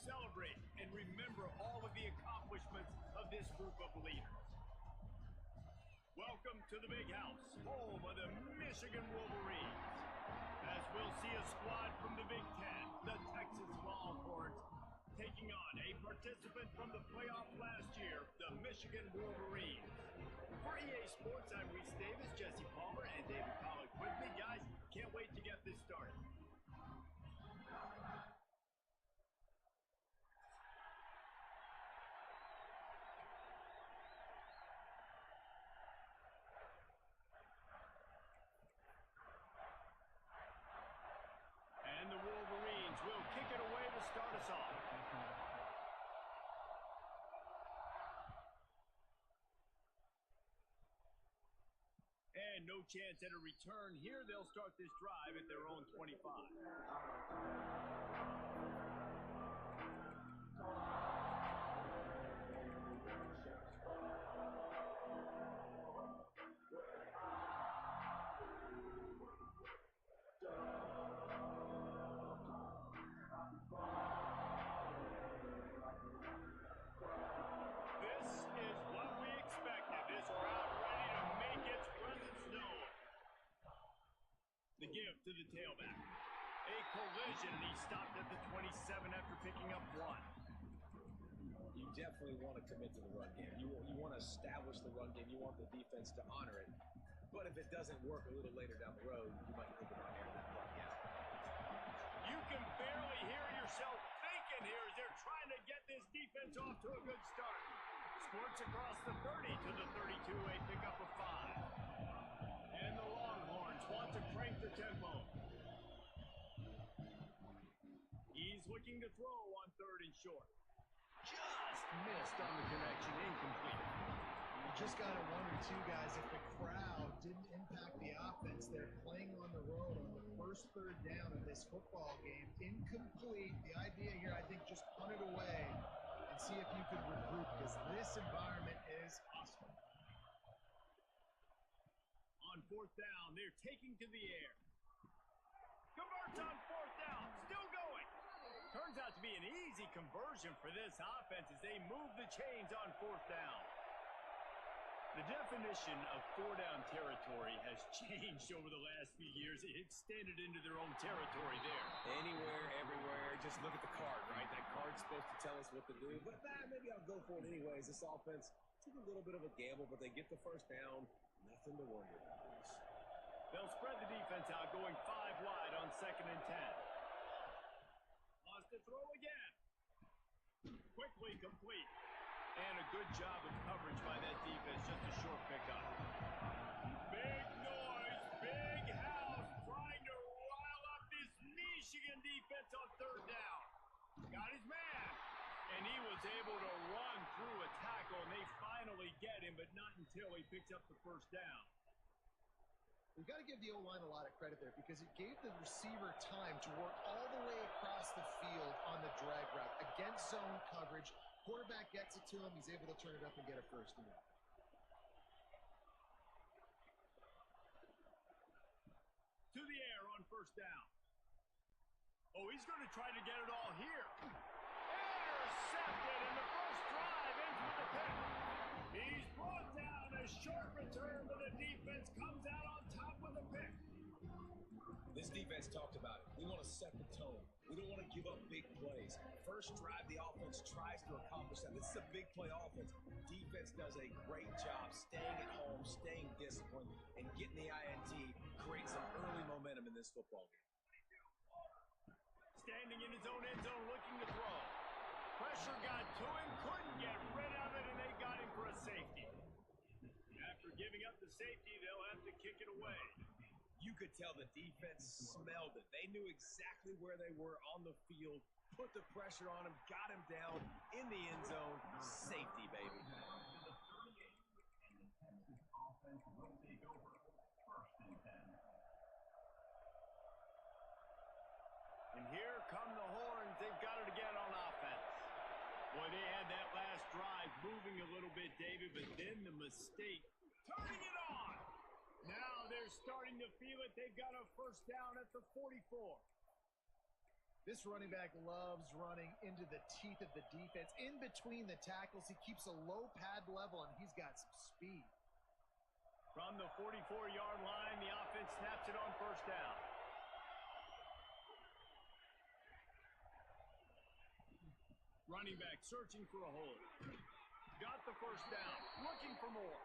celebrate and remember all of the accomplishments of this group of leaders. Welcome to the Big House, home of the Michigan Wolverines. As we'll see a squad from the Big Ten, the Texas Longhorns, taking on a participant from the playoff last year, the Michigan Wolverines. For EA Sports, I'm Reese Davis, Jesse Palmer, and David Pollock with me. Guys, can't wait to get this started. And the Wolverines will kick it away to start us off. And no chance at a return here. They'll start this drive at their own 25. This is what we expected. This crowd ready to make its presence known. The give to the tailback. A collision, and he stopped at the 27 after picking up 1. You definitely want to commit to the run game. You want to establish the run game. You want the defense to honor it. But if it doesn't work a little later down the road, you might think about airing that run out. You can barely hear yourself thinking here as they're trying to get this defense off to a good start. Squirts across the 30 to the 32, a pickup of 5. And the Longhorns want to crank the tempo. He's looking to throw on 3rd and short. Just missed on the connection, incomplete. You just got to wonder, too, guys, if the crowd didn't impact the offense. They're playing on the road on the first 3rd down of this football game. Incomplete. The idea here, I think, just punt it away and see if you can regroup, because this environment is awesome. On 4th down, they're taking to the air. Converts on 4th down, still going. Turns out to be an easy conversion for this offense as they move the chains on 4th down. The definition of 4-down territory has changed over the last few years. It extended into their own territory there. Anywhere, everywhere, just look at the card, right? That card's supposed to tell us what to do. But maybe I'll go for it anyways. This offense took a little bit of a gamble, but they get the 1st down. Nothing to worry about. They'll spread the defense out, going 5 wide on 2nd and 10. Lost the throw again. Quickly complete. And a good job of coverage by that defense. Just a short pickup. Big noise, big house, trying to rile up this Michigan defense on 3rd down. Got his man. And he was able to run through a tackle, and they finally get him, but not until he picks up the 1st down. We've got to give the O-line a lot of credit there, because it gave the receiver time to work all the way across the field on the drag route against zone coverage. Quarterback gets it to him. He's able to turn it up and get a 1st down. To the air on 1st down. Oh, he's going to try to get it all here. Intercepted, and the first drive ends with a pick. He's brought down, a short return, but the defense comes out on top with a pick. This defense talked about it. We want to set the tone. We don't want to give up big plays. First drive, the offense tries to accomplish that. This is a big play offense. Defense does a great job staying at home, staying disciplined, and getting the INT, create some early momentum in this football game. Standing in his own end zone, looking to throw. Pressure got to him, couldn't get rid of it, and they got him for a safety. After giving up the safety, they'll have to kick it away. You could tell the defense smelled it. They knew exactly where they were on the field, put the pressure on him, got him down in the end zone. Safety, baby. And here come the horns. They've got it again on offense. Boy, they had that last drive moving a little bit, David, but then the mistake, turning it on. Now they're starting to feel it. They've got a 1st down at the 44. This running back loves running into the teeth of the defense. In between the tackles, he keeps a low pad level, and he's got some speed. From the 44-yard line, the offense snaps it on first down. Running back searching for a hole. Got the first down, looking for more.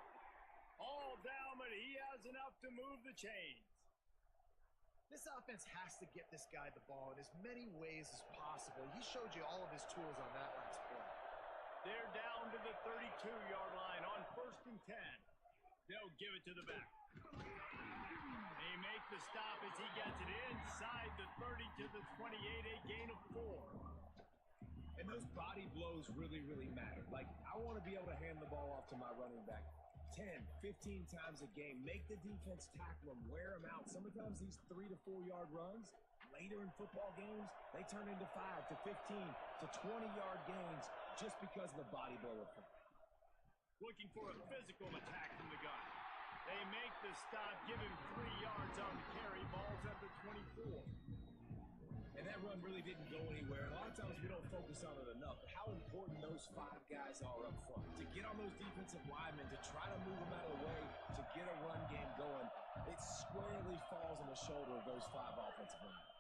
All down, but he has enough to move the chains. This offense has to get this guy the ball in as many ways as possible. He showed you all of his tools on that last play. They're down to the 32-yard line on 1st and 10. They'll give it to the back. They make the stop as he gets it inside the 30 to the 28, a gain of 4. And those body blows really, really matter. Like, I want to be able to hand the ball off to my running back 10, 15 times a game. Make the defense tackle him, wear him out. Sometimes these 3 to 4 yard runs, later in football games, they turn into 5 to 15 to 20-yard gains just because of the body blow effect. Looking for a physical attack from the gun. They make the stop, give him 3 yards on the carry. Ball's at the 24. And that run really didn't go anywhere. A lot of times we don't focus on it enough, but how important those 5 guys are up front. To get on those defensive linemen, to try to move them out of the way, to get a run game going, it squarely falls on the shoulder of those 5 offensive linemen.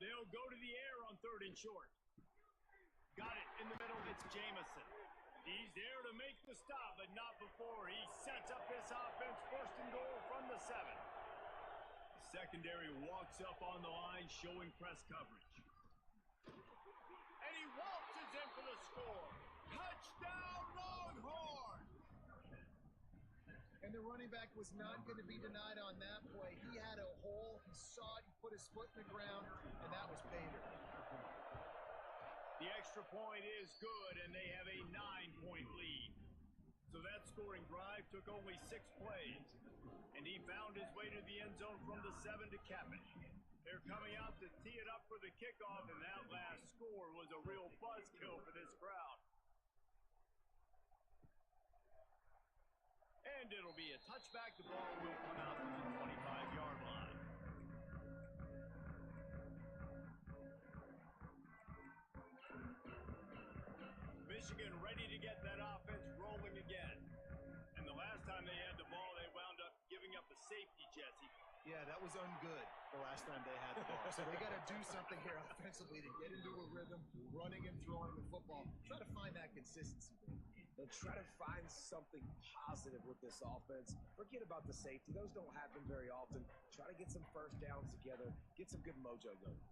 They'll go to the air on 3rd and short. Got it in the middle. It's Jamison. He's there to make the stop, but not before he sets up this offense. 1st and goal from the 7. Secondary walks up on the line, showing press coverage. And he waltzes in for the score. Touchdown, Longhorn! And the running back was not going to be denied on that play. He had a hole, he saw it, he put his foot in the ground, and that was pay dirt. The extra point is good, and they have a 9-point lead. So that scoring drive took only 6 plays. And he found his way to the end zone from the 7 to cap it. They're coming out to tee it up for the kickoff, and that last score was a real buzzkill for this crowd. And it'll be a touchback. The ball will come out to the 25-yard line. Michigan ready to get that offense rolling again. And the last time they had the ball, they wound up giving up a safety, Jesse. Yeah, that was ungood the last time they had the ball. So they got to do something here offensively to get into a rhythm, running and throwing the football. Try to find that consistency. And try to find something positive with this offense. Forget about the safety. Those don't happen very often. Try to get some first downs together. Get some good mojo going.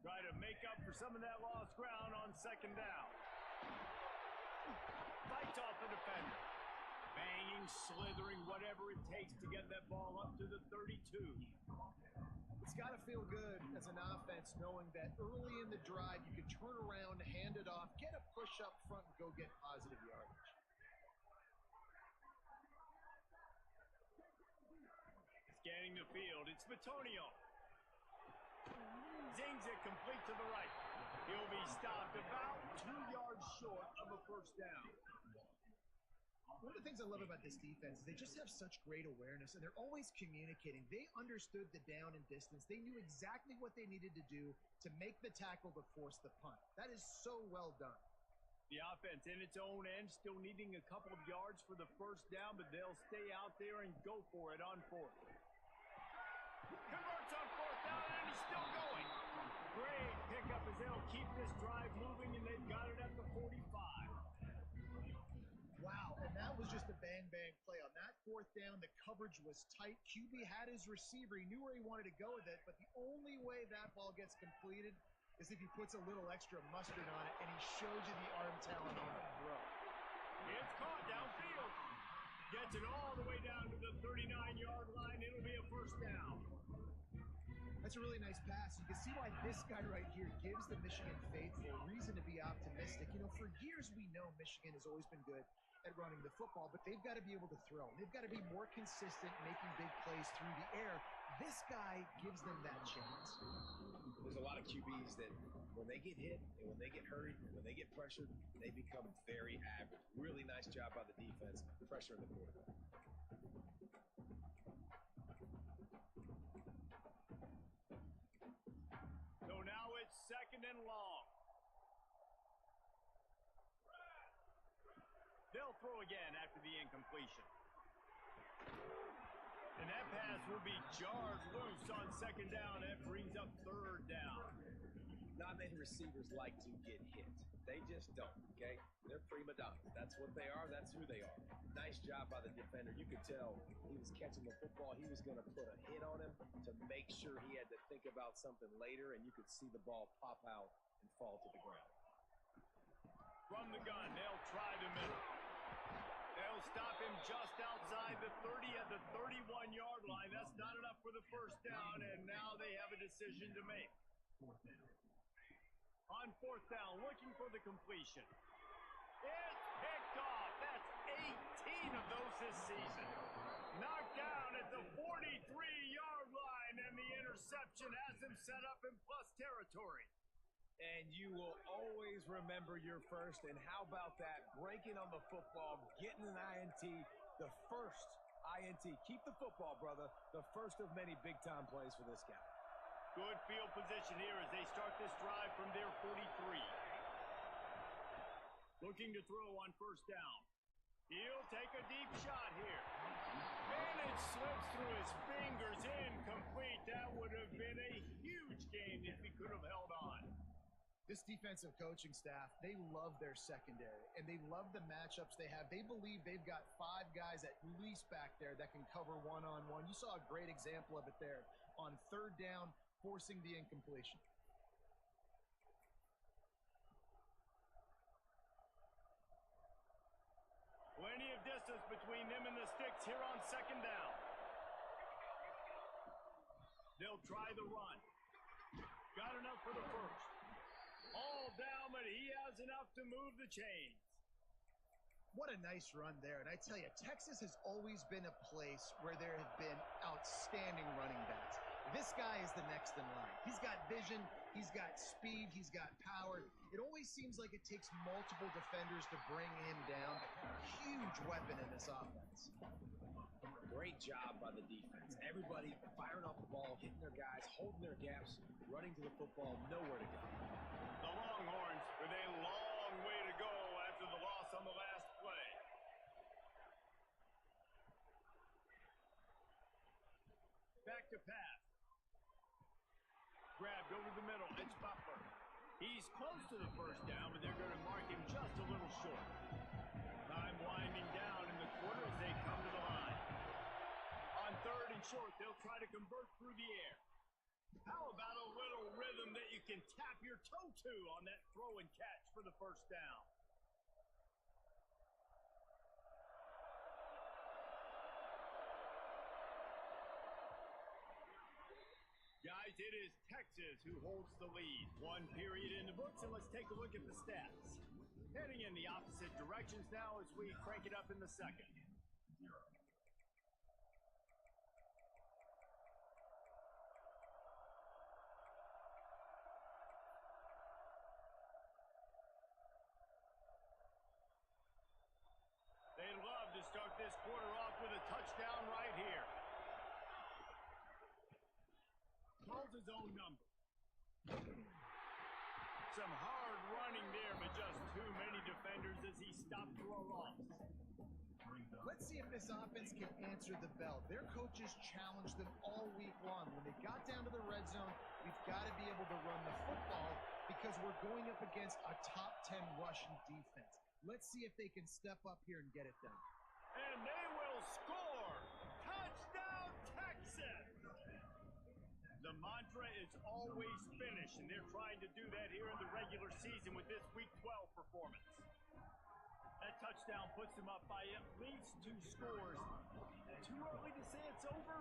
Try to make up for some of that lost ground on 2nd down. Fights off the defender. Banging, slithering, whatever it takes to get that ball up to the 32. It's got to feel good as an offense knowing that early in the drive you can turn around, hand it off, get a push up front, and go get positive yardage. Scanning the field, it's Bitonio. Zings it complete to the right. He'll be stopped about 2 yards short of a first down. One of the things I love about this defense is they just have such great awareness, and they're always communicating. They understood the down and distance. They knew exactly what they needed to do to make the tackle to force the punt. That is so well done. The offense in its own end still needing a couple of yards for the first down, but they'll stay out there and go for it on 4th. Converts on 4th down, and he's still going. Great pickup as they'll keep this drive moving, and they've got it at the 45. Wow, and that was just a bang-bang play. On that 4th down, the coverage was tight. QB had his receiver. He knew where he wanted to go with it, but the only way that ball gets completed is if he puts a little extra mustard on it, and he shows you the arm talent on the throw. It's caught downfield. Gets it all the way down to the 39-yard line. It'll be a first down. That's a really nice pass. You can see why this guy right here gives the Michigan faithful reason to be optimistic. You know, for years we know Michigan has always been good at running the football, but they've got to be able to throw. They've got to be more consistent, making big plays through the air. This guy gives them that chance. There's a lot of QBs that when they get hit and when they get hurried, when they get pressured, they become very average. Really nice job by the defense, pressuring the quarterback. throw again after the incompletion. And that pass will be jarred loose on second down. That brings up third down. Not many receivers like to get hit. They just don't, okay? They're prima donnas. That's what they are. That's who they are. Nice job by the defender. You could tell he was catching the football. He was going to put a hit on him to make sure he had to think about something later, and you could see the ball pop out and fall to the ground. From the gun, they'll try the middle. They'll stop him just outside the 30 at the 31-yard line. That's not enough for the first down, and now they have a decision to make. On fourth down, looking for the completion. It's picked off. That's 18 of those this season. Knocked down at the 43-yard line, and the interception has him set up in plus territory. And you will always remember your first. And how about that? Breaking on the football, getting an INT, the first INT. Keep the football, brother. The first of many big-time plays for this guy. Good field position here as they start this drive from their 43. Looking to throw on first down. He'll take a deep shot here. And it slips through his fingers. Incomplete. That would have been a huge gain if he could have held on. This defensive coaching staff, they love their secondary, and they love the matchups they have. They believe they've got 5 guys at least back there that can cover one-on-one. You saw a great example of it there on third down, forcing the incompletion. Plenty of distance between them and the sticks here on second down. They'll try the run. Got enough for the first. All down, but he has enough to move the chains. What a nice run there. And I tell you, Texas has always been a place where there have been outstanding running backs. This guy is the next in line. He's got vision, he's got speed, he's got power. It always seems like it takes multiple defenders to bring him down. Huge weapon in this offense. Great job by the defense. Everybody firing off the ball, hitting their guys, holding their gaps, running to the football, nowhere to go. The Longhorns with a long way to go after the loss on the last play. Back to pass. Grabbed over the middle. It's Butler. He's close to the first down, but they're going to mark him just a little short. Time winding down in the quarter as they come to the line. On third and short, they'll try to convert through the air. How about a little rhythm that you can tap your toe to on that throw and catch for the first down? Guys, it is Texas who holds the lead. 1 period in the books, and let's take a look at the stats. Heading in the opposite directions now as we crank it up in the second. They love to start this quarter off with a touchdown right here. Calls his own number. Some hard running there, but just too many defenders as he stopped for a loss. Let's see if this offense can answer the bell. Their coaches challenged them all week long. When they got down to the red zone, we've got to be able to run the football because we're going up against a top 10 rushing defense. Let's see if they can step up here and get it done. And they will score! Touchdown, Texas! The mantra is always finish, and they're trying to do that here in the regular season with this Week 12 performance. That touchdown puts them up by at least 2 scores. Too early to say it's over?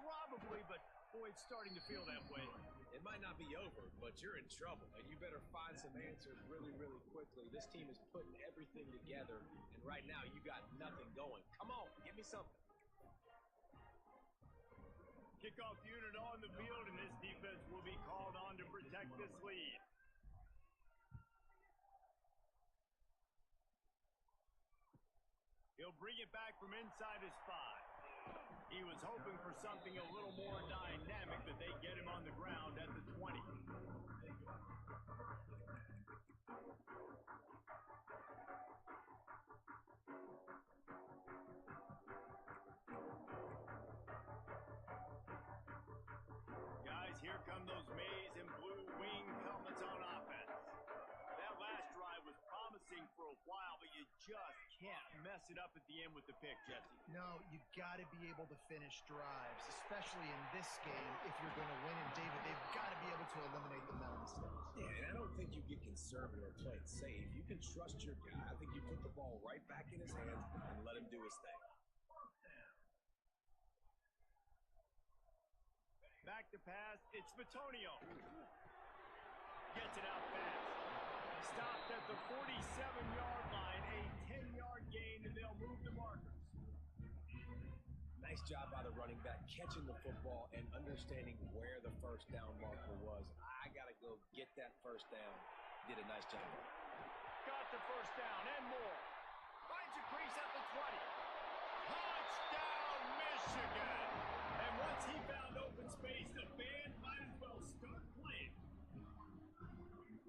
Probably, but boy, it's starting to feel that way. It might not be over, but you're in trouble, and you better find some answers really, really quickly. This team is putting everything together, and right now you got nothing going. Come on, give me something. Kickoff unit on the field, and this defense will be called on to protect this lead. He'll bring it back from inside his 5. He was hoping for something a little more dynamic, that they get him on the ground at the 20. mess it up at the end with the pick, Jesse. No, you got to be able to finish drives, especially in this game if you're going to win. And David, they've got to be able to eliminate the mental mistakes. Yeah, and I don't think you get conservative or play it safe. You can trust your guy. I think you put the ball right back in his hands and let him do his thing. Back to pass. It's Batonio. Gets it out fast. Stopped at the 47-yard line. A 10-yard gain, and they'll move the markers. Nice job by the running back, catching the football and understanding where the first down marker was. I got to go get that first down. Did a nice job. Got the first down and more. Finds a crease at the 20. Touchdown, Michigan! And once he found open space, the band might as well start playing.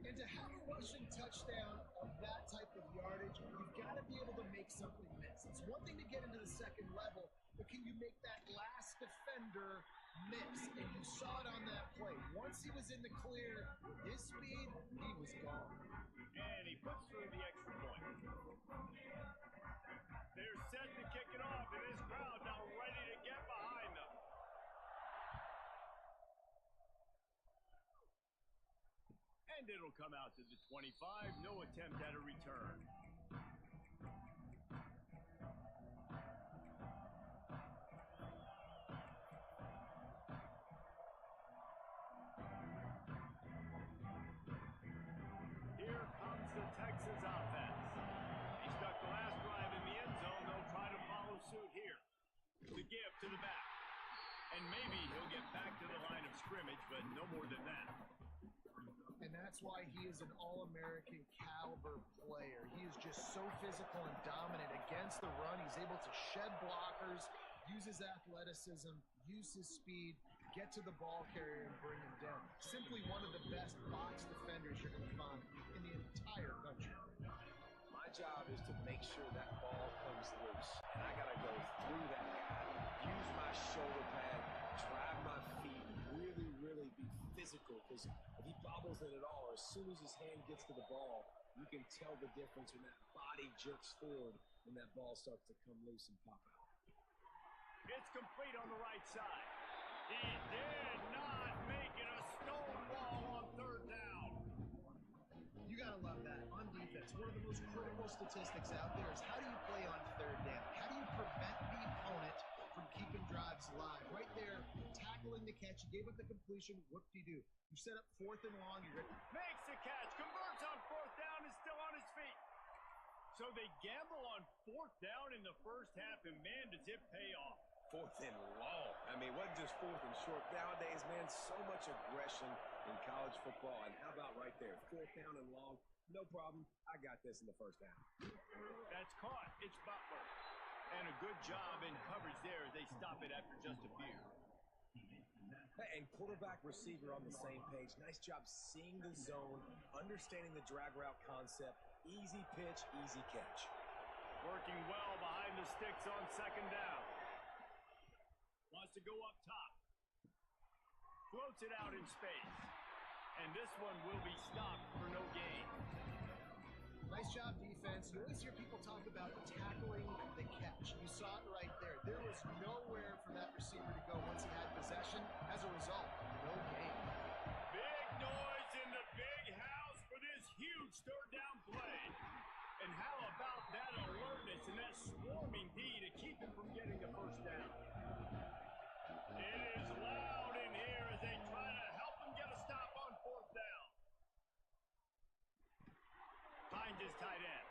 And to have a rushing touchdown of that type of yardage, you've got to be able to make something miss. It's one thing to get into the second level, but can you make that last defender miss? And you saw it on that play. Once he was in the clear, with his speed, he was gone. And he puts through the extra point. They're set to kick it off, and this crowd now ready to get behind them. And it'll come out to the 25. No attempt at a return. Here comes the Texas offense. He stuck the last drive in the end zone. They'll try to follow suit here. The give to the back. And maybe he'll get back to the line of scrimmage, but no more than that. And that's why he is an All-American caliber player. He is just so physical and dominant against the run. He's able to shed blockers, use his athleticism, use his speed, get to the ball carrier and bring him down. Simply one of the best box defenders you're going to find in the entire country. My job is to make sure that ball comes loose. And I got to go through that guy, use my shoulder pad, drive my feet, really be physical. Because if he bobbles it at all, or as soon as his hand gets to the ball, you can tell the difference when that body jerks forward when that ball starts to come loose and pop out. It's complete on the right side. He did not make it a stone wall on third down. You got to love that. On defense, one of the most critical statistics out there is how do you play on third down? How do you prevent the opponent from keeping drives live? Right there, tackling the catch. You gave up the completion. What do? You set up fourth and long. You're ready. Makes the catch. Converts on fourth down. Is still on his feet. So they gamble on fourth down in the first half, and man, does it pay off. Fourth and long. I mean, it wasn't just fourth and short. Nowadays, man, so much aggression in college football. And how about right there? Fourth down and long. No problem. I got this in the first down. That's caught. It's Butler. And a good job in coverage there. They stop it after just a few. And quarterback receiver on the same page. Nice job seeing the zone, understanding the drag route concept. Easy pitch, easy catch. Working well behind the sticks on second down. Wants to go up top. Floats it out in space. And this one will be stopped for no gain. Nice job, defense. You always hear people talk about tackling the catch. You saw it right there. There was nowhere for that receiver to go once he had possession. As a result, no gain. Big noise in the big house for this huge third down play. And how about that alertness and that swarming D to keep him from getting the first down? It is loud in here as they try to help him get a stop on fourth down. Finds his tight end.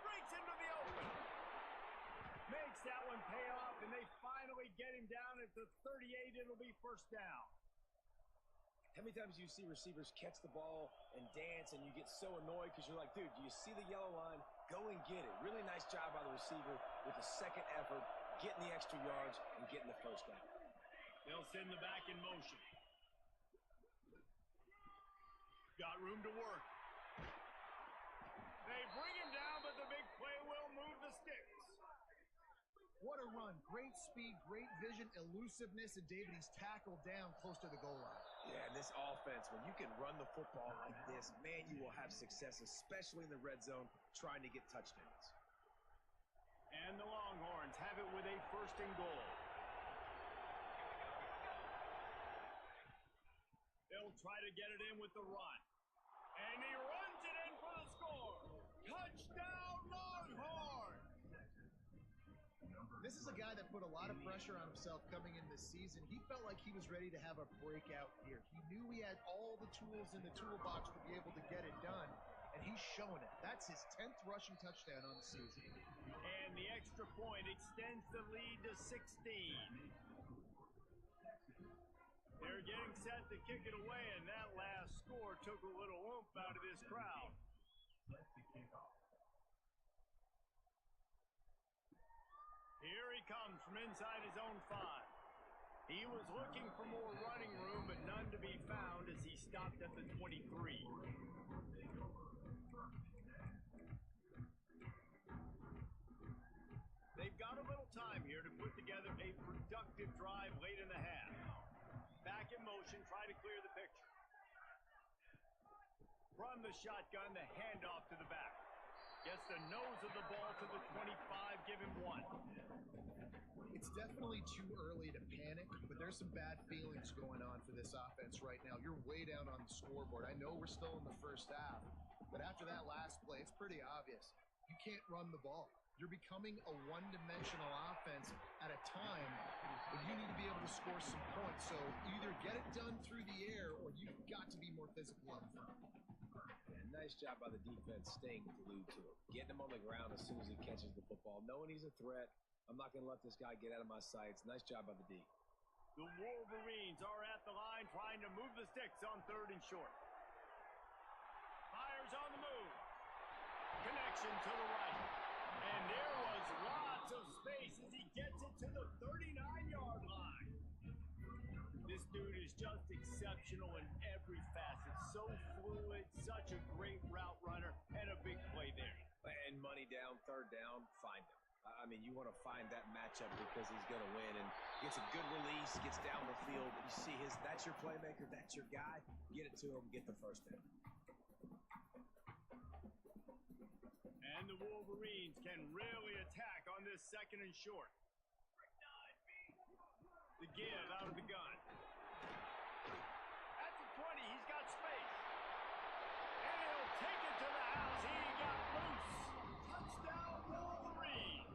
Breaks into the open. Makes that one pay off, and they finally get him down at the 38. It'll be first down. How many times do you see receivers catch the ball and dance, and you get so annoyed because you're like, dude, do you see the yellow line? Go and get it. Really nice job by the receiver with the second effort, getting the extra yards and getting the first down. They'll send the back in motion. Got room to work. They bring him down, but the big play will move the sticks. What a run. Great speed, great vision, elusiveness, and David, he's tackled down close to the goal line. Yeah, and this offense, when you can run the football like this, man, you will have success, especially in the red zone, trying to get touchdowns. And first and goal. They'll try to get it in with the run. And he runs it in for the score. Touchdown, Longhorn! This is a guy that put a lot of pressure on himself coming in this season. He felt like he was ready to have a breakout year. He knew he had all the tools in the toolbox to be able to get it done, and he's showing it. That's his 10th rushing touchdown on the season. And the extra point extends the lead to 16. They're getting set to kick it away, and that last score took a little oomph out of this crowd. Here he comes from inside his own 5. He was looking for more running room, but none to be found as he stopped at the 23. They've got a little time here to put together a productive drive late in the half. Back in motion, try to clear the picture. From the shotgun, the handoff to the back. Gets the nose of the ball to the 25, give him 1. It's definitely too early to panic, but there's some bad feelings going on for this offense right now. You're way down on the scoreboard. I know we're still in the first half, but after that last play, it's pretty obvious. You can't run the ball. You're becoming a one-dimensional offense at a time when you need to be able to score some points. So either get it done through the air or you've got to be more physical up front. Nice job by the defense staying glued to him. Getting him on the ground as soon as he catches the football. Knowing he's a threat, I'm not going to let this guy get out of my sights. Nice job by the D. The Wolverines are at the line trying to move the sticks on 3rd and short. Fires on the move. Connection to the right. And there was lots of space as he gets it to the 39-yard line. This dude is just exceptional in every facet. So fluid, such a great route runner, and a big play there. And money down, 3rd down, find him. I mean, you want to find that matchup because he's going to win. And gets a good release, gets down the field. You see that's your playmaker, that's your guy. Get it to him, get the first down. And the Wolverines can really attack on this 2nd and short. The give out of the gun. At the 20, he's got space. And he'll take it to the house. He got loose. Touchdown, Wolverines.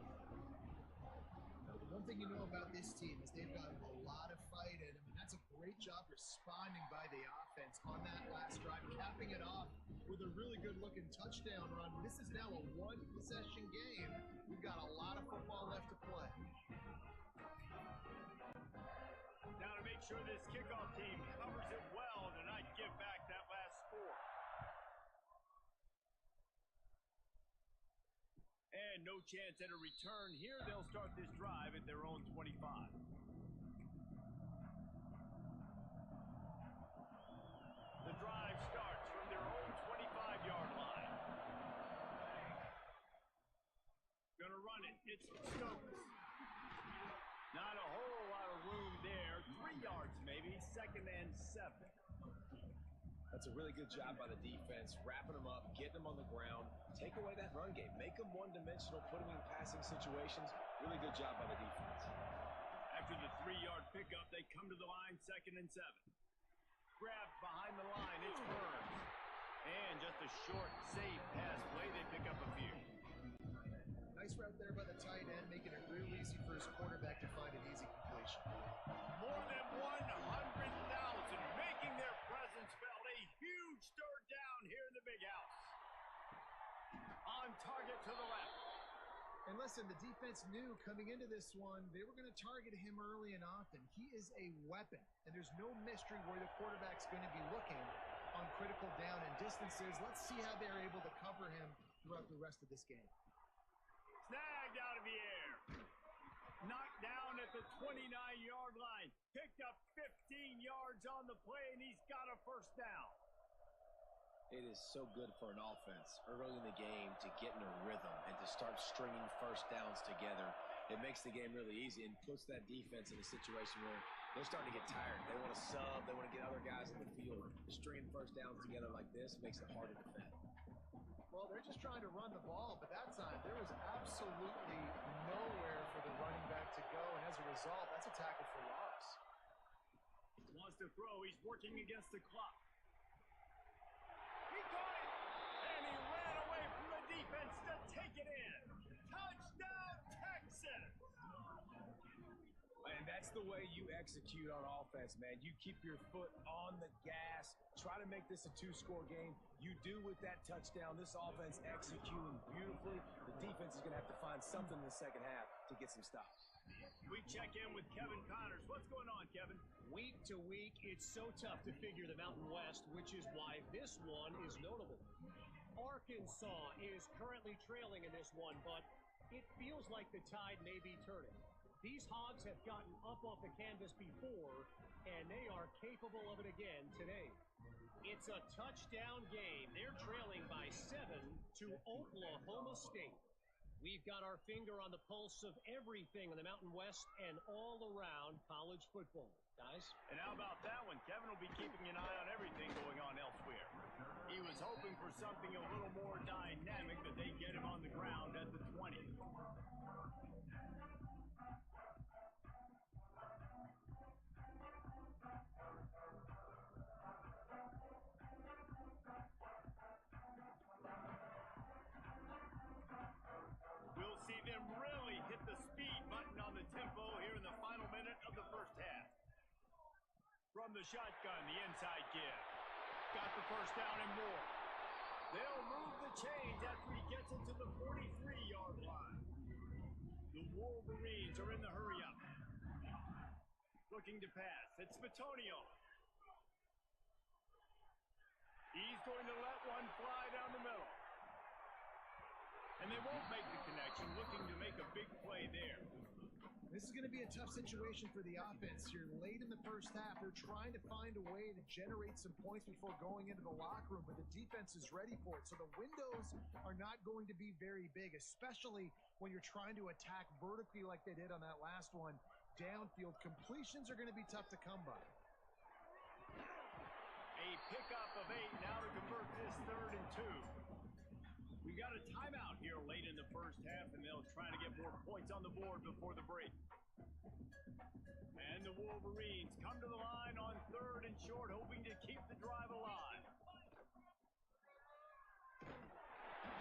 Now, the one thing you know about this team is they've got a lot of fight in them, and that's a great job responding by the offense on that last drive, capping it off with a really good-looking touchdown run. This is now a one-possession game. We've got a lot of football left to play. Now to make sure this kickoff team covers it well to not give back that last score. And no chance at a return here. They'll start this drive at their own 25. The drive starts from their own 25-yard line. Gonna run it. It's Stokes. Not a whole lot of room there. 3 yards maybe. 2nd and 7. That's a really good job by the defense, wrapping them up, getting them on the ground, take away that run game, make them one-dimensional, put them in passing situations. Really good job by the defense. After the 3-yard pickup, they come to the line, 2nd and 7. Grabbed behind the line, it's Burns. And just a short, safe pass play, they pick up a few. Nice route there by the tight end, making it real easy for his quarterback to find an easy completion. More than 100,000 making their presence felt. A huge 3rd down here in the big house. On target to the left. And listen, the defense knew coming into this one, they were going to target him early and often. He is a weapon, and there's no mystery where the quarterback's going to be looking on critical down and distances. Let's see how they're able to cover him throughout the rest of this game. Snagged out of the air. Knocked down at the 29-yard line. Picked up 15 yards on the play, and he's got a first down. It is so good for an offense early in the game to get in a rhythm and to start stringing first downs together. It makes the game really easy and puts that defense in a situation where they're starting to get tired. They want to sub. They want to get other guys in the field. Stringing first downs together like this makes it hard to defend. Well, they're just trying to run the ball, but that time there was absolutely nowhere for the running back to go. throw. He's working against the clock. He got it! And he ran away from the defense to take it in. Touchdown, Texas! And that's the way you execute on offense, man. You keep your foot on the gas. Try to make this a two-score game. You do with that touchdown. This offense executing beautifully. The defense is going to have to find something in the second half to get some stops. We check in with Kevin Connors. What's going on, Kevin? Week to week, it's so tough to figure the Mountain West, which is why this one is notable. Arkansas is currently trailing in this one, but it feels like the tide may be turning. These Hogs have gotten up off the canvas before, and they are capable of it again today. It's a touchdown game. They're trailing by 7 to Oklahoma State. We've got our finger on the pulse of everything in the Mountain West and all around college football, guys. And how about that one? Kevin will be keeping an eye on everything going on elsewhere. He was hoping for something a little more dynamic, that they get him on the ground at the 20. We'll see them really hit the speed button on the tempo here in the final minute of the first half. From the shotgun, the inside give. Got the first down and more. They'll move the chains after he gets into the 43-yard line. The Wolverines are in the hurry-up. Looking to pass. It's Bitonio. He's going to let one fly down the middle. And they won't make the connection, looking to make a big play there. This is going to be a tough situation for the offense here. Late in the first half, they're trying to find a way to generate some points before going into the locker room, but the defense is ready for it. So the windows are not going to be very big, especially when you're trying to attack vertically like they did on that last one. Downfield completions are going to be tough to come by. A pickup of 8 now to convert this 3rd and 2. We got a timeout here late in the first half, and they'll try to get more points on the board before the break. And the Wolverines come to the line on 3rd and short, hoping to keep the drive alive.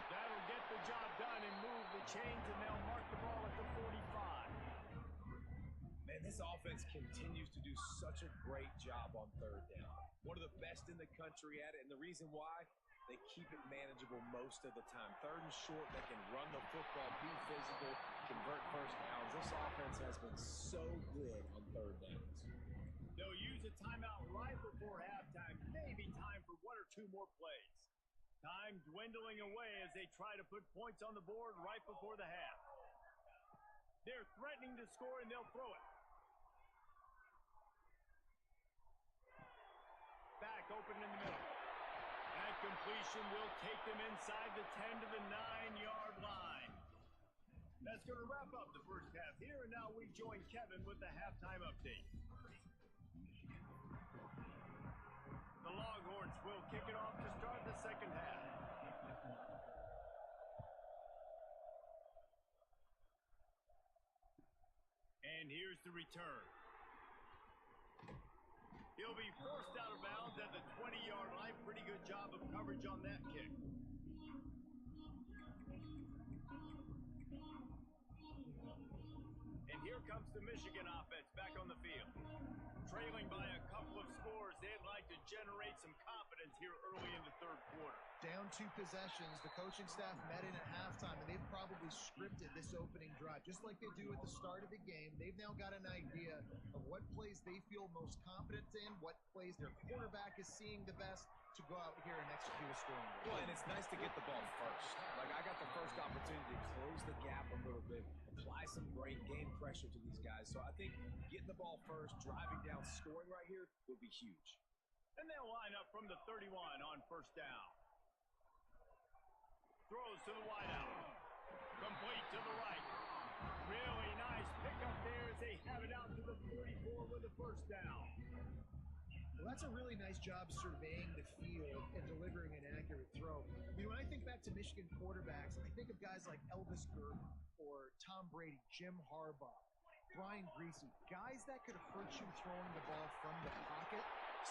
That'll get the job done and move the chains, and they'll mark the ball at the 45. Man, this offense continues to do such a great job on 3rd down. One of the best in the country at it, and the reason why, they keep it manageable most of the time. 3rd and short, they can run the football, be physical, convert first downs. This offense has been so good on 3rd downs. They'll use a timeout right before halftime, maybe time for 1 or 2 more plays. Time dwindling away as they try to put points on the board right before the half. They're threatening to score, and they'll throw it. Back open in the middle. That completion will take them inside the 10 to the 9-yard line. That's going to wrap up the first half here, and now we join Kevin with the halftime update. The Longhorns will kick it off to start the second half. And here's the return. He'll be forced out of bounds at the 20-yard line. Pretty good job of coverage on that kick. And here comes the Michigan offense back on the field. Trailing by a couple of scores, they'd like to generate some confidence here early in the 3rd quarter. Down 2 possessions, the coaching staff met in at halftime, and they've probably scripted this opening drive. Just like they do at the start of the game, they've now got an idea of what plays they feel most confident in, what plays their quarterback is seeing the best to go out here and execute a scoring drive. Well, and it's nice to get the ball first. Like, I got the first opportunity to close the gap a little bit, apply some great game pressure to these guys. So I think getting the ball first, driving down, scoring right here will be huge. And they'll line up from the 31 on first down. Throws to the wideout. Complete to the right. Really nice pickup there as they have it out to the 44 with the first down. Well, that's a really nice job surveying the field and delivering an accurate throw. You know, when I think back to Michigan quarterbacks, I think of guys like Elvis Gerber or Tom Brady, Jim Harbaugh, Brian Griese, guys that could hurt you throwing the ball from the pocket.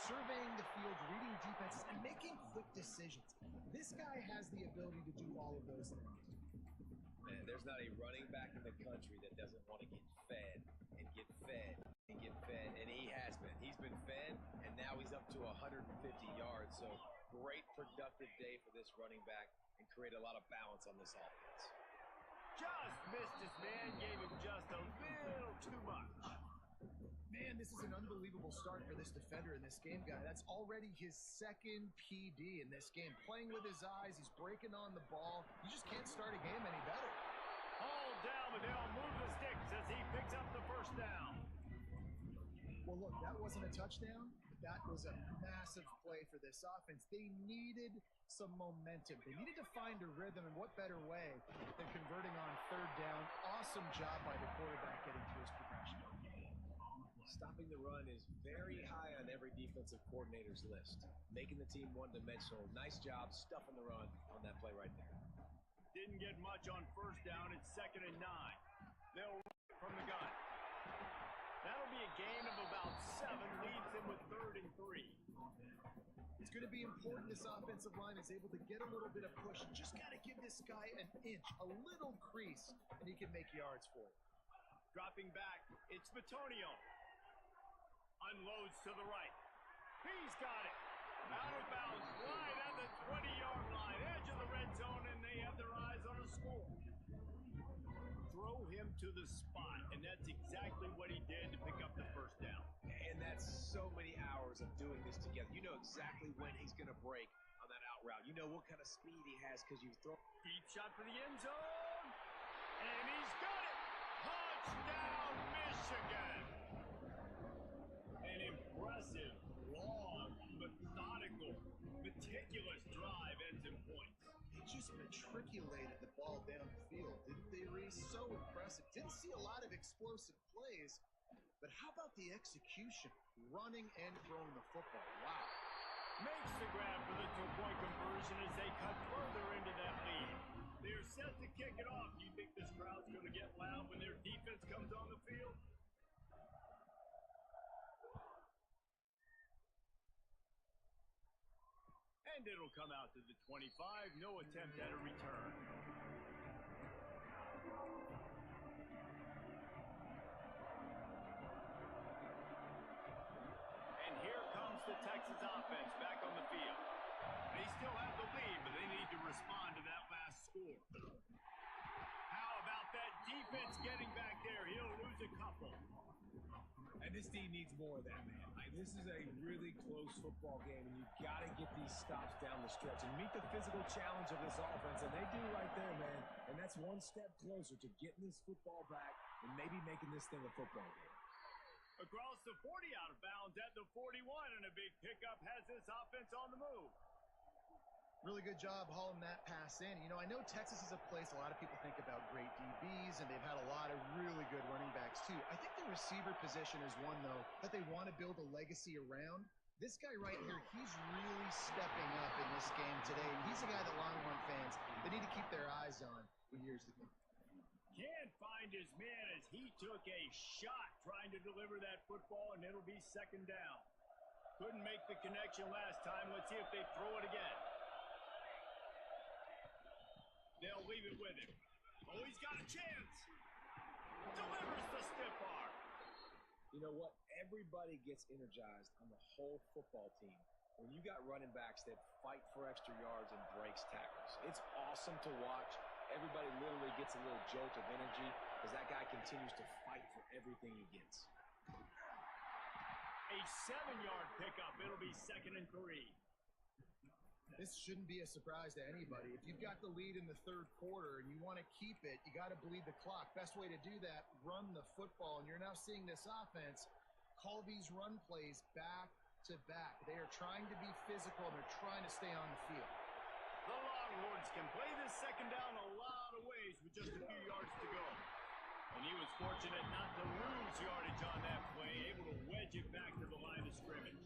surveying the field, reading defenses, and making quick decisions. This guy has the ability to do all of those things. Man, there's not a running back in the country that doesn't want to get fed and get fed and get fed, and he has been. He's been fed, and now he's up to 150 yards. So great productive day for this running back and create a lot of balance on this offense. Just missed his man, gave him just a little too much. Man, this is an unbelievable start for this defender in this game, guy. That's already his second PD in this game. Playing with his eyes, he's breaking on the ball. You just can't start a game any better. Hold down, but they'll move the sticks as he picks up the first down. Well, look, that wasn't a touchdown, but that was a massive play for this offense. They needed some momentum. They needed to find a rhythm, and what better way than converting on third down. Awesome job by the quarterback getting to his progression. Stopping the run is very high on every defensive coordinator's list. Making the team one-dimensional. Nice job stuffing the run on that play right there. Didn't get much on first down. It's 2nd and 9. They'll run it from the gun. That'll be a gain of about 7. Leads them with 3rd and 3. It's going to be important this offensive line is able to get a little bit of push. Just got to give this guy an inch, a little crease, and he can make yards for it. Dropping back, it's Batonio. Unloads to the right. He's got it. Out of bounds, right at the 20-yard line. Edge of the red zone, and they have their eyes on a score. Throw him to the spot, and that's exactly what he did to pick up the first down. And that's so many hours of doing this together. You know exactly when he's going to break on that out route. You know what kind of speed he has because you throw. Deep shot for the end zone. And he's got it. Touchdown, Michigan. An impressive, long, methodical, meticulous drive ends in points. They just matriculated the ball down the field, didn't they, Reese? So impressive. Didn't see a lot of explosive plays, but how about the execution? Running and throwing the football. Wow. Makes the grab for the two-point conversion as they cut further into that lead. They're set to kick it off. Do you think this crowd's going to get loud when their defense comes on the field? And it'll come out to the 25. No attempt at a return. And here comes the Texas offense back on the field. They still have the lead, but they need to respond to that last score. How about that defense getting back there? He'll lose a couple. And this team needs more of that, man. This is a really close football game, and you've got to get these stops down the stretch and meet the physical challenge of this offense, and they do right there, man. And that's one step closer to getting this football back and maybe making this thing a football game. Across the 40, out of bounds at the 41, and a big pickup has this offense on the move. Really good job hauling that pass in. You know, I know Texas is a place a lot of people think about great DBs, and they've had a lot of really good running backs, too. I think the receiver position is one, though, that they want to build a legacy around. This guy right here, he's really stepping up in this game today. He's a guy that Longhorn fans, they need to keep their eyes on for years to come. Can't find his man as he took a shot trying to deliver that football, and it'll be 2nd down. Couldn't make the connection last time. Let's see if they throw it again. They'll leave it with him. Oh, he's got a chance. Delivers the stiff arm. You know what? Everybody gets energized on the whole football team when you got running backs that fight for extra yards and breaks tackles. It's awesome to watch. Everybody literally gets a little jolt of energy as that guy continues to fight for everything he gets. A 7-yard pickup. It'll be 2nd and 3. This shouldn't be a surprise to anybody. If you've got the lead in the 3rd quarter and you want to keep it, you got to bleed the clock. Best way to do that, run the football. And you're now seeing this offense call these run plays back to back. They are trying to be physical, and they're trying to stay on the field. The Longhorns can play this 2nd down a lot of ways with just a few yards to go. And he was fortunate not to lose yardage on that play, able to wedge it back to the line of scrimmage.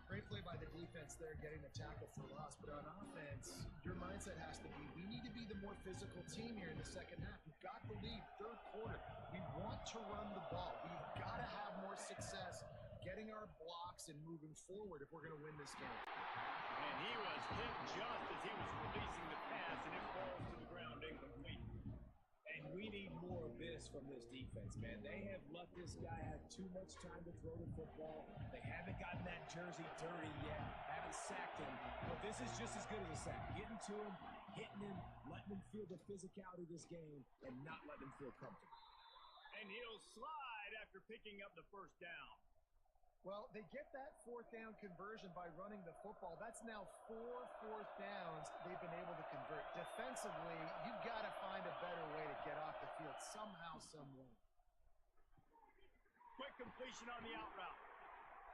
Great play by the defense there, getting the tackle for loss. But on offense, your mindset has to be, we need to be the more physical team here in the 2nd half. We've got the lead, 3rd quarter. We want to run the ball. We've got to have more success getting our blocks and moving forward if we're going to win this game. And he was hit just as he was releasing the pass, and it falls to the ground incomplete. And we need more of this from this defense, man. They have let this guy have too much time to throw the football. They haven't gotten that jersey dirty yet, haven't sacked him. But this is just as good as a sack. Getting to him, hitting him, letting him feel the physicality of this game, and not letting him feel comfortable. And he'll slide after picking up the first down. Well, they get that fourth down conversion by running the football. That's now 4 fourth downs they've been able to convert. Defensively, you've got to find a better way to get off the field somehow, some way. Quick completion on the out route.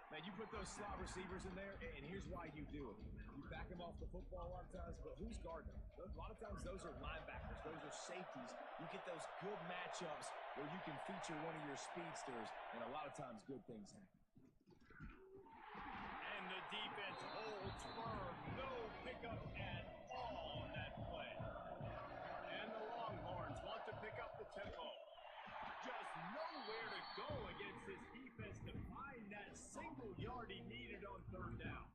Man, you put those slot receivers in there, and here's why you do it. You back them off the football a lot of times, but who's guarding them? A lot of times those are linebackers. Those are safeties. You get those good matchups where you can feature one of your speedsters, and a lot of times good things happen. And the defense holds firm. No pickup at all on that play. And the Longhorns want to pick up the tempo. Just nowhere to go against this defense to find that single yard he needed on third down.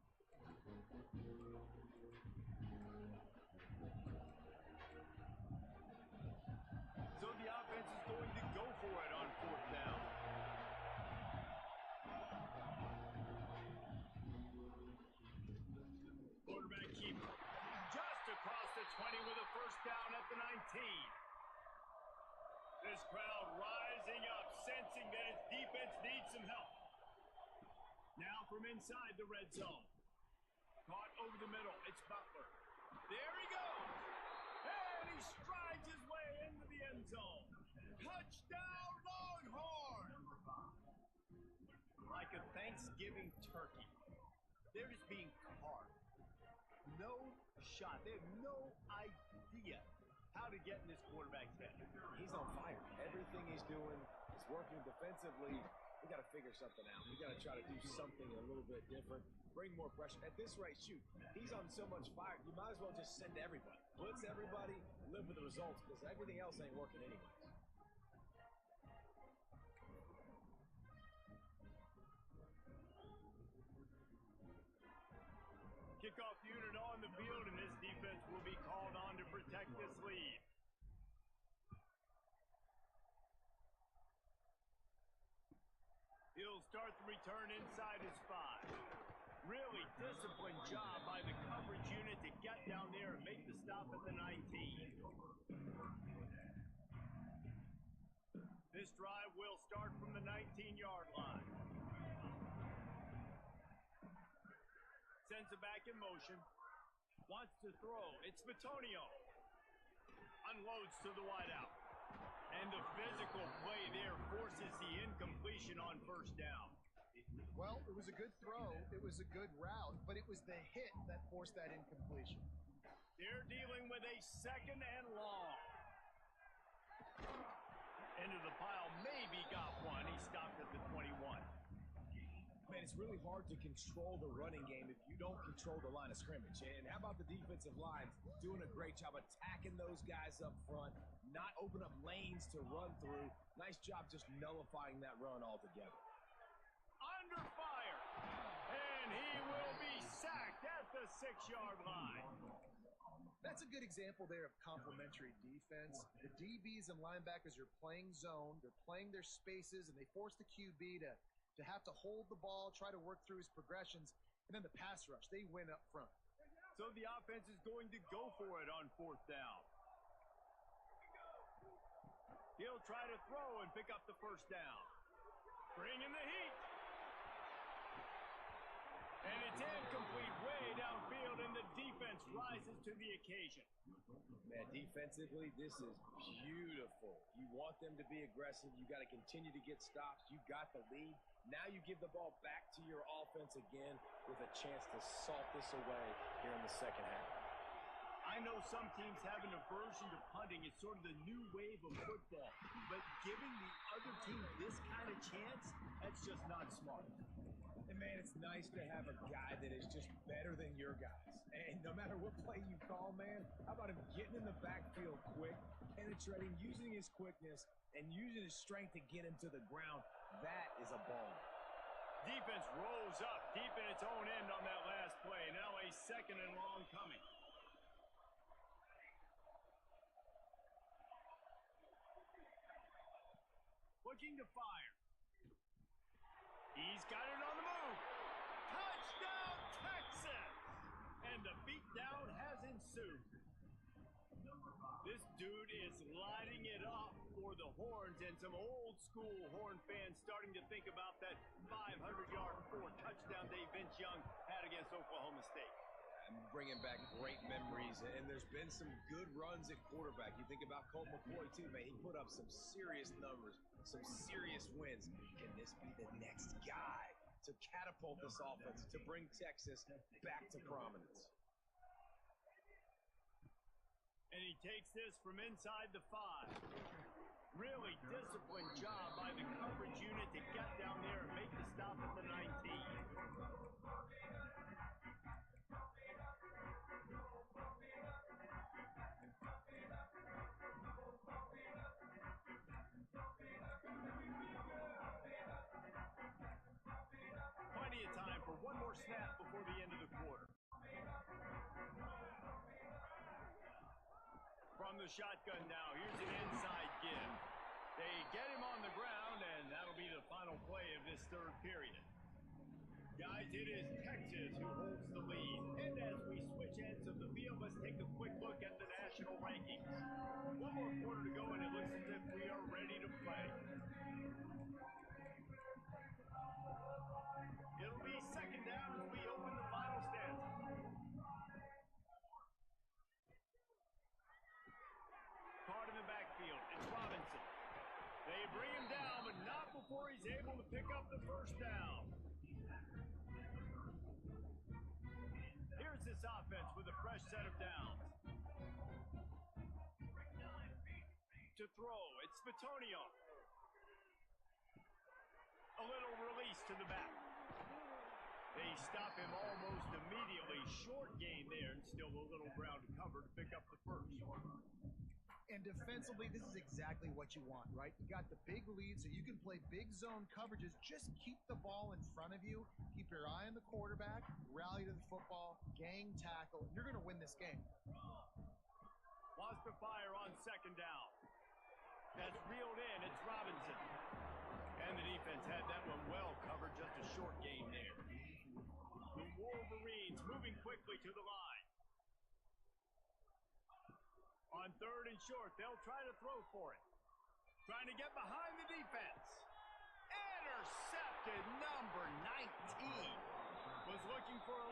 So the offense is going to go for it on fourth down. Quarterback keeper just across the 20 with a first down at the 19. This crowd rising up, sensing that its defense needs some help. Now from inside the red zone. Caught over the middle. It's Butler. There he goes. And he strides his way into the end zone. Touchdown, Longhorn! Like a Thanksgiving turkey. They're just being carved. No shot. They have no idea how to get in this quarterback's head. He's on fire. Everything he's doing is working defensively. We got to figure something out. We got to try to do something a little bit different. Bring more pressure. At this rate, shoot, he's on so much fire. You might as well just send everybody. Blitz everybody, live with the results, because everything else ain't working anyways. Kickoff unit on the field, and this defense will be called on to protect this lead. He'll start the return inside his 5. Really disciplined job by the coverage unit to get down there and make the stop at the 19. This drive will start from the 19-yard line. Sends it back in motion. Wants to throw. It's Bitonio. Unloads to the wideout. And the physical play there forces the incompletion on first down. Well, it was a good throw. It was a good route, but it was the hit that forced that incompletion. They're dealing with a second and long. Into the pile, maybe got one. He stopped at the 21. Man, it's really hard to control the running game if you don't control the line of scrimmage. And how about the defensive line doing a great job attacking those guys up front, not open up lanes to run through. Nice job just nullifying that run altogether. Under fire, and he will be sacked at the 6-yard line. That's a good example there of complementary defense. The DBs and linebackers are playing zone, they're playing their spaces, and they force the QB to have to hold the ball, try to work through his progressions, and then the pass rush, they win up front. So the offense is going to go for it on fourth down. He'll try to throw and pick up the first down. Bringing the heat. And it's incomplete way downfield, and the defense rises to the occasion. Man, defensively, this is beautiful. You want them to be aggressive. You got to continue to get stops. You got the lead. Now you give the ball back to your offense again with a chance to salt this away here in the second half. I know some teams have an aversion to punting. It's sort of the new wave of football. But giving the other team this kind of chance, that's just not smart. And man, it's nice to have a guy that is just better than your guys. And no matter what play you call, man, how about him getting in the backfield quick, penetrating, using his quickness, and using his strength to get him to the ground? That is a ball. defense rolls up deep in its own end on that last play. Now a second and long coming. Looking to fire. He's got it on the move. Touchdown, Texas! And the beatdown has ensued. This dude is lighting it up for the Horns, and some old-school Horn fans starting to think about that 500-yard, 4-touchdown day Vince Young had against Oklahoma State. I'm bringing back great memories, and there's been some good runs at quarterback. You think about Colt McCoy, too, man. He put up some serious numbers, some serious wins. Can this be the next guy to catapult this offense, to bring Texas back to prominence? And he takes this from inside the 5. Really disciplined job by the coverage unit to get down there and make the stop at the 19. Plenty of time for one more snap before the end of the quarter. From the shotgun now, here's an inside give. They get him on the ground, and that'll be the final play of this third period. Guys, it is Texas who holds the lead. And as we switch ends of the field, let's take a quick look at the national rankings. One more quarter to go, and it looks as if we are ready to play. It'll be second down as we open the final stanza. Caught in the backfield, it's Robinson. They bring him down, but not before he's able to pick up the first down. Here's this offense with a fresh set of downs. To throw, it's Bitonio. A little release to the back. They stop him almost immediately. Short gain there, and still a little ground to cover to pick up the first. And defensively, this is exactly what you want, right? You got the big lead, so you can play big zone coverages. Just keep the ball in front of you. Keep your eye on the quarterback. Rally to the football. Gang tackle. You're going to win this game. Lost the fire on second down. That's reeled in. It's Robinson. And the defense had that one well covered. Just a short gain there. The Wolverines moving quickly to the line. On third and short, they'll try to throw for it. Trying to get behind the defense. Intercepted, number 19. Was looking for a